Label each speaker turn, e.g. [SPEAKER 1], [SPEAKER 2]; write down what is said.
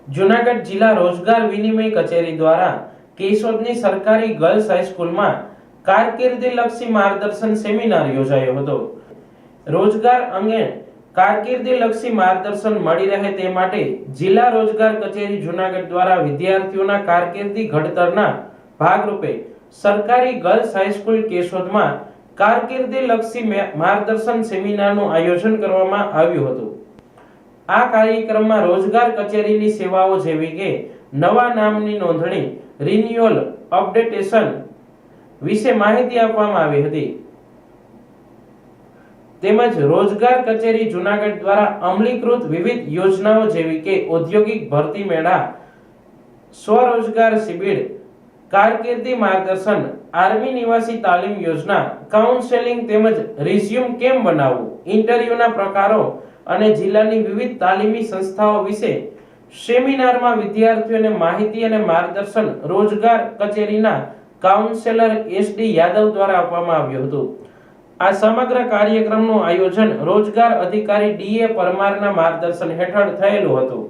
[SPEAKER 1] જૂનાગઢ જિલ્લા રોજગાર વિનિમય કચેરી દ્વારા કેશોદની સરકારી ગર્લ્સ હાઈસ્કૂલમાં કારકિર્દીલક્ષી માર્ગદર્શન સેમિનાર યોજાયો હતો। રોજગાર અંગે કારકિર્દીલક્ષી માર્ગદર્શન મળી રહે તે માટે જિલ્લા રોજગાર કચેરી જૂનાગઢ દ્વારા વિદ્યાર્થીઓના કારકિર્દી ઘડતરના ભાગરૂપે સરકારી ગર્લ્સ હાઈસ્કૂલ કેશોદમાં કારકિર્દીલક્ષી માર્ગદર્શન સેમિનારનું આયોજન કરવામાં આવ્યું હતું। આ કાર્યક્રમમાં રોજગાર કચેરીની સેવાઓ જેવી કે નવા નામની નોંધણી, રિન્યુઅલ, અપડેટેશન વિશે માહિતી આપવામાં આવી હતી। તેમજ રોજગાર કચેરી જૂનાગઢ દ્વારા અમલીકૃત વિવિધ યોજનાઓ જેવી કે ઔદ્યોગિક ભરતી મેળા, સ્વરોજગાર શિબિર, કારકિર્દી માર્ગદર્શન, આર્મી નિવાસી તાલીમ યોજના, કાઉન્સેલિંગ તેમજ રિઝ્યુમ કેમ બનાવવું, ઇન્ટરવ્યુના પ્રકારો અને જિલ્લાની વિવિધ તાલીમી સંસ્થાઓ વિશે સેમિનારમાં વિદ્યાર્થીઓને માહિતી અને માર્ગદર્શન રોજગાર કચેરીના કાઉન્સેલર SD યાદવ દ્વારા આપવામાં આવ્યું હતું। આ સમગ્ર કાર્યક્રમનું આયોજન રોજગાર અધિકારી DA પરમારના માર્ગદર્શન હેઠળ થયેલું હતું।